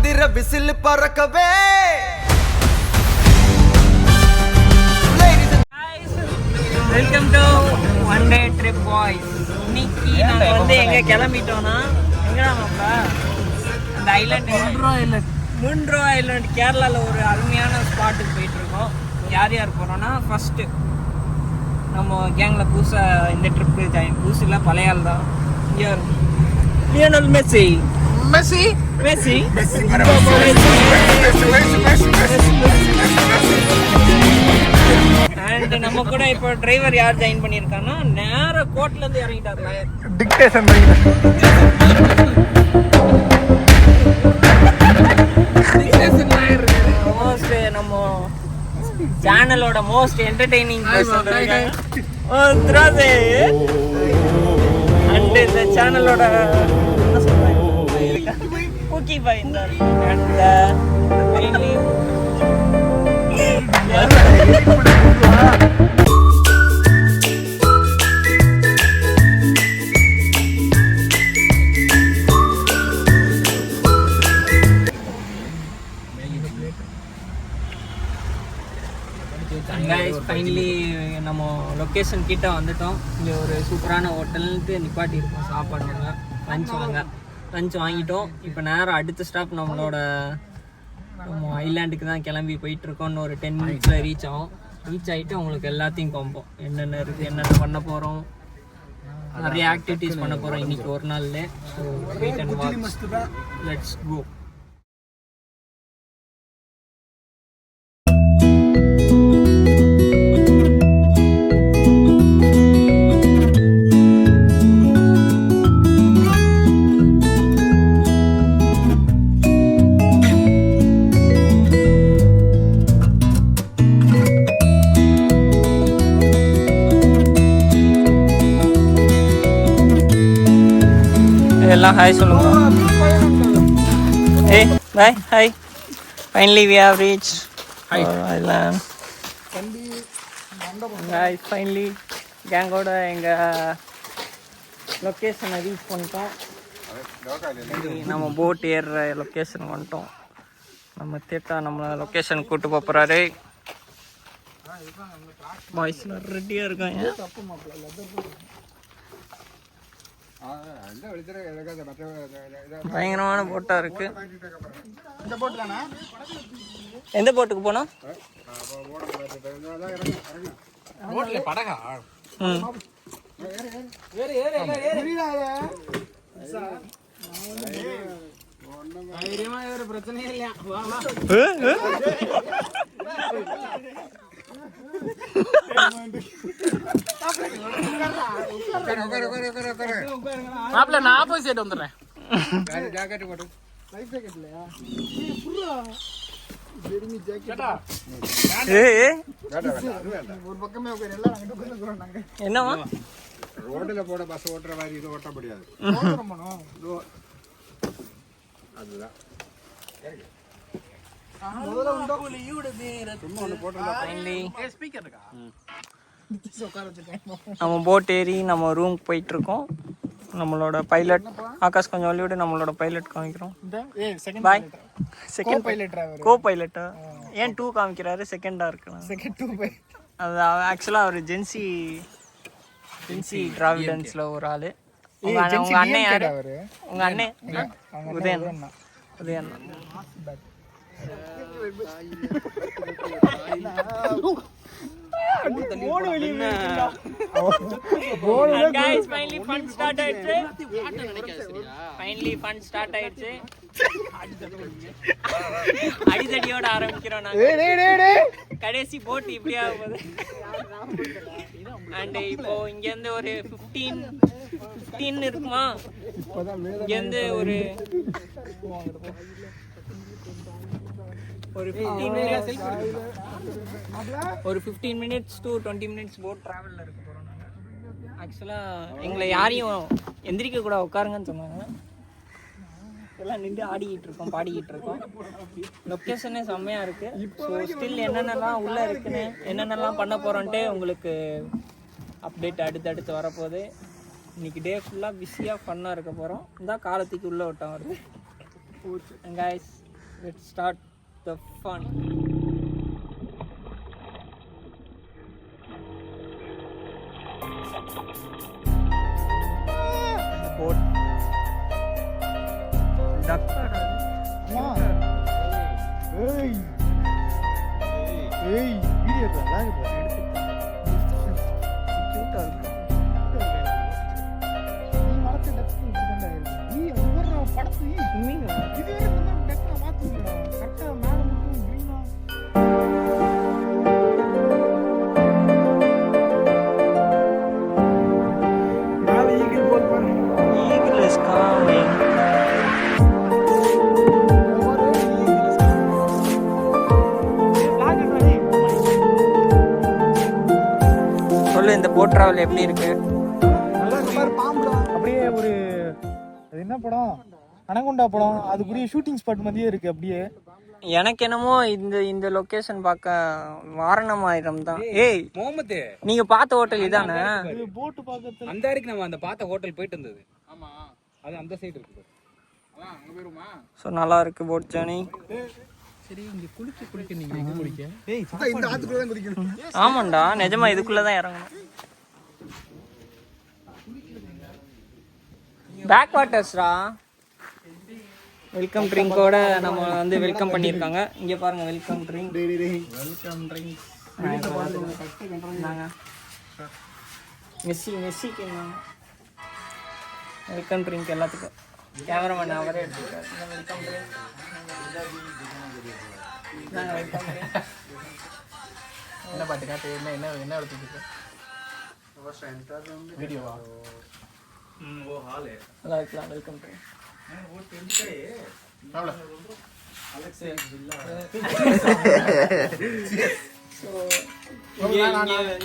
மந்திர விசில் பறக்கவே. Welcome to one day trip boys. இன்னைக்கு நாங்கள் வந்து எங்கே கிளம்பிட்டோம்னா எங்கடாமாப்பா அந்த ஐலாண்ட் முன்ட்ரோ ஐலாண்ட் கேரளாவில் ஒரு அருமையான ஸ்பாட்டுக்கு போயிட்டுருக்கோம். யார் யார் போகிறோன்னா ஃபஸ்ட்டு நம்ம கேங்கில் புதுசாக இந்த ட்ரிப்பு ஜாயின் புதுசில் பழைய ஆள் தான். இங்கே Lionel Messi Messi Messi and நம்ம கூட இப்போ டிரைவர் யார் ஜாயின் பண்ணியிருக்காங்கன்னா நேராக கோட்லேருந்து இறங்கிட்டார்ல டிக்டேஷன் மோஸ்ட் நம்ம சேனலோட மோஸ்ட் என்டர்டெய்னிங் அண்ட் இந்த சேனலோட என்ன சொல்றாங்க குக்கி பாய் இருந்தார். அண்ட் ஃபைனலி நம்ம லொக்கேஷன் கிட்ட வந்துட்டோம். இங்கே ஒரு சூப்பரான ஹோட்டல்ன்ட்டு நிப்பாட்டி இருக்கோம் சாப்பாடுங்க. லஞ்ச் வாங்கிட்டோம். இப்போ நேரம் அடுத்த ஸ்டாப் நம்ம ஐலாண்டுக்கு தான் கிளம்பி போயிட்டுருக்கோம்னு ஒரு 10 minutes ரீச் ஆகிட்டு உங்களுக்கு எல்லாத்தையும் காம்போம். என்னென்ன இருக்குது, என்னென்ன பண்ண போகிறோம், நிறைய ஆக்டிவிட்டீஸ் பண்ண போகிறோம் இன்றைக்கி ஒரு நாளில். So wait and watch, let's go. எல்லாம் ஹாய் சொல்லுங்க. ஏய் bye hi. Finally we have reached island. Hi finally கேங்கோட எங்கள் லொக்கேஷனை ரீச் பண்ணிட்டோம். நம்ம போட் ஏறுற லொக்கேஷன் வந்துட்டோம். நம்ம தேட்டா நம்ம லொக்கேஷன் கூப்பிட்டு போகிறாரு. பாய்ஸ்லாம் ரெடியாக இருக்காங்க. பயங்கரமான போட்டா இருக்கு. எந்த போட்டுக்கு போனோம்? பிரச்சனையே இல்லையா? மாப்பிள்ள நான் ஆப்போசிட் வந்துடுறேன். என்னவா ரோட்ல போட பஸ் ஓட்டுற மாதிரி இது ஓட்ட முடியாது. அதுதான் நம்ம போட் ஏறி நம்ம ரூமுக்கு போயிட்டு இருக்கோம். நம்மளோட பைலட் ஆகாஷ் கொஞ்சம் வழிவிட்டு நம்மளோட பைலட் காமிக்கிறோம். பாய். செகண்ட் பைலட் கோ பைலட்டா? ஏன் 2 காமிக்கிறாரு? செகண்டா இருக்கு. அது ஆக்சுவலாக அவர் ஜென்சி டிராவிடன்ஸ்ல ஒரு ஆளு. உங்க அண்ணன் யாரு? உங்க அண்ணன் Udayan. Guys, finally fun start ஆயிடுச்சு. அடிதடியோட ஆரம்பிக்கிறோம் நாங்க. கடைசி போட் இப்படி ஆகுது. அண்ட் இப்போ இங்க இருந்து ஒரு 15 இருக்குமா? இங்க இருந்து ஒரு 15 minutes to 20 minutes போட் ட்ராவலில் இருக்க போகிறோம் நாங்கள். ஆக்சுவலாக எங்களை யாரையும் எந்திரிக்க கூட உட்காருங்கன்னு சொன்னாங்க. எல்லாம் நின்று ஆடிக்கிட்டு இருக்கோம், பாடிக்கிட்டு இருக்கோம். லொக்கேஷனே செம்மையாக இருக்குது. ஸோ ஸ்டில் என்னென்னலாம் உள்ளே இருக்குன்னு, என்னென்னலாம் பண்ண போகிறோன்ட்டு உங்களுக்கு அப்டேட் அடுத்தடுத்து வரப்போகுது. இன்றைக்கி டே ஃபுல்லாக பிஸியாக ஃபன்னாக இருக்க போகிறோம். இந்த காலத்துக்கு உள்ளே விட்டோம் வருது. Guys Let's start the fun. Boat. Duck. ஏய் ஏய் வீடியோ லாக் போடு Cute ஆ இருக்கு. நீ மரத்தை டக்கு இதுதான்டா இருக்கு நீ ஒவ்வொரு படத்து Swimming ஆ? இது வேற இந்த மாதிரி டக்குல மாத்திடுறா கரெக்டா மேல மட்டும் கிரீனா மேல ஈகிள் போல் பாரு Eagle is coming. சொல்லு இந்த போட் டிராவல் எப்படி இருக்கு? அப்படியே ஒரு அது என்ன படம் அனகொண்டா படம் அதுக்குரிய ஷூட்டிங் ஸ்பாட் மாதிரியே இருக்கு அப்படியே எனக்கு என்னமோ இந்த இந்த லொகேஷன் பார்க்க வாரணமாயிரம் தான். ஏய் முகமது நீங்க பார்த்த ஹோட்டல் இதானே? இது போட்டு பார்க்கறது அந்த வரைக்கும் நம்ம அந்த பார்த்த ஹோட்டல் போயிட்டு இருந்தது. ஆமா அது அந்த சைடு இருக்குது. அதான் அங்க போயிருமா? ஸோ நல்லா இருக்கு போட் ஜர்னி. சரி இங்க குளிக்க நீங்க எங்க குளிக்க? ஏய் இந்த ஆத்துக்குள்ள தான் குதிக்கணும் ஆமாண்டா நிஜமா இதுக்குள்ள தான் இறங்கணும். பேக் வாட்டர்ஸ்ரா. வெல்கம் ட்ரிங்கோட நம்ம வந்து வெல்கம் பண்ணியிருக்காங்க. இங்கே பாருங்க வெல்கம் ட்ரிங்க். வெல்கம் ட்ரிங்க் நாங்க மெஸ்ஸிக்கு வெல்கம் ட்ரிங்க் எல்லாத்துக்கும். கேமராமேன் அவரே எடுத்துருக்காரு. வெல்கம் ட்ரிங்க் நாங்கள் வெல்கம் ட்ரிங்க். என்ன பாட்டு காட்டு என்ன எடுத்துக்கிட்டு வீடியோவா? நல்லா இருக்கலாம். Welcome drink.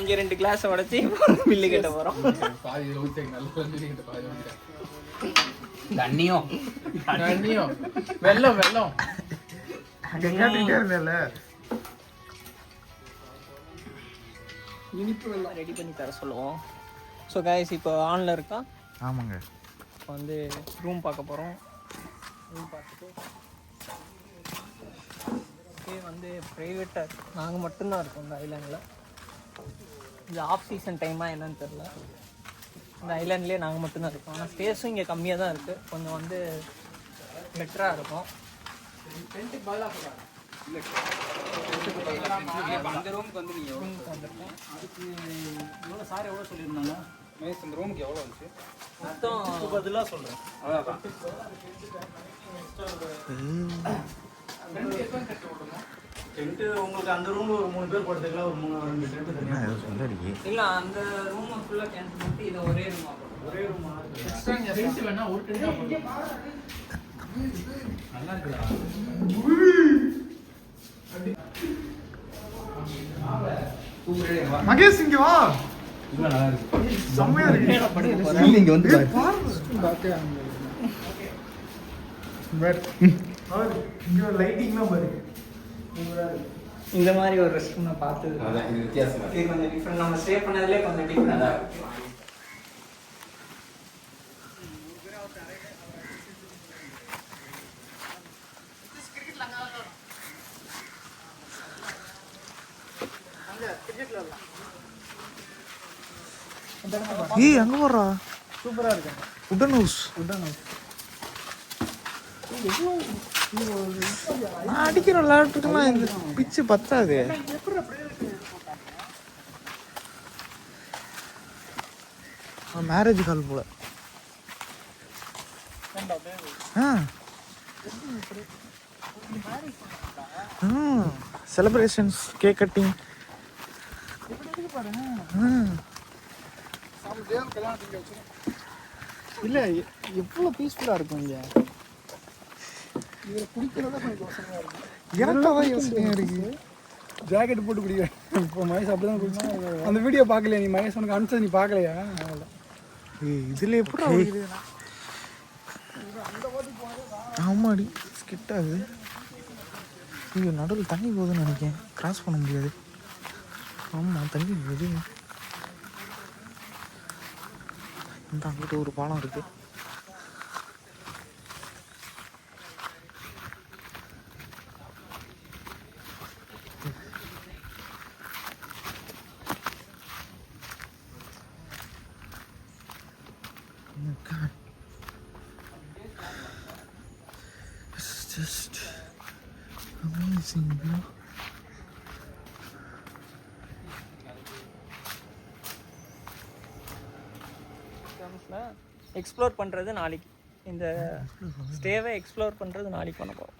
இங்க 2 கிளாஸ் உடைச்சி பில்லு கட்ட போறோம். தண்ணியோ வெள்ளம் இனிப்பு வெள்ளம் ரெடி பண்ணி தர சொல்லுவோம். ஸோ கைஸ் இப்போ ஆன்ல இருக்கா? ஆமாங்க இப்போ வந்து ரூம் பார்க்க போகிறோம். ரூம் பார்த்துட்டு வந்து ப்ரைவேட்டாக நாங்கள் மட்டும்தான் இருக்கோம் இந்த ஐலாண்டில். இது ஆஃப் சீசன் டைமாக என்னன்னு தெரில. இந்த ஐலாண்ட்லேயே நாங்கள் மட்டும்தான் இருக்கோம். ஆனால் ஸ்பேஸும் இங்கே கம்மியாக தான் இருக்குது. கொஞ்சம் வந்து பெட்டராக இருக்கும். அந்த ரூமுக்கு வந்து நீங்க வந்திருக்கோம். அதுக்கு எவ்வளோ சார் எவ்வளோ சொல்லியிருந்தாங்க? மேஸ் அந்த ரூமுக்கு எவ்வளோ வந்துச்சு? மொத்தம் 10 சொல்றேன் அதான் டென்ட் உங்களுக்கு அந்த ரூம்ல ஒரு 3 பேர் படுத்துக்கலாம். ஒரு 2 டென்ட் தனியா இல்லை அந்த ரூமை ஃபுல்லாக கேன்சல் பண்ணிட்டு இதை ஒரே ரூமாக போடுறோம். ஒரே ரூமா எக்ஸ்ட்ரா டென்ட் வேணா ஒரு டென்ட் நல்லா இருக்குடா. மகேஷ் இங்க வா. இல்ல நல்லா இருக்கு. செம்மையா இருக்கு. இங்க வந்து இங்க லைட்டிங்லாம் பாரு. இந்த மாதிரி ஒரு ரெஸ்ட் ரூம் நான் பார்த்தது இல்லை. அதான் இது வித்தியாசமா இருக்கு. இது கொஞ்சம் டிஃப்ரெண்ட். நம்ம ஸ்டே பண்ணதுலேயே கொஞ்சம் டிஃப்ரெண்டாக இருக்கு. ஏய் அங்க போறா. சூப்பராக இருக்கு. உடன் ஹவுஸ். நான் அடிக்கிற விளையாட்டுக்கெல்லாம் இந்த பிச்சு பத்தாது. மேரேஜ் கால் போல. Celebrations, cake cutting. இல்ல எவ்வளவு பீஸ்ஃபுல்லா இருக்கும் இங்க. எனக்காக யோசனையா இருக்கு. ஜாக்கெட் போட்டு குடிக்கிறேன். இப்போ மகேஷ் அப்படிதான் குடிச்சான். அந்த வீடியோ பார்க்கலையா நீ? மகேஷ் உனக்கு அனுப்பிச்சது நீ பார்க்கலையா? இதுல எப்படி ஆமாடி ஸ்கிட் ஆகுது. ஐயோ நடுவில் தண்ணி போகுதுன்னு நினைக்கிறேன். கிராஸ் பண்ண முடியாது. ஆமாம் தண்ணி போகுது. இந்த அங்கிட்ட ஒரு பாலம் இருக்கு. my God. It's just amazing, bro. Explore பண்ணுறது நாளைக்கு, இந்த ஸ்டேவை எக்ஸ்ப்ளோர் பண்ணுறது நாளைக்கு பண்ண போகிறோம்.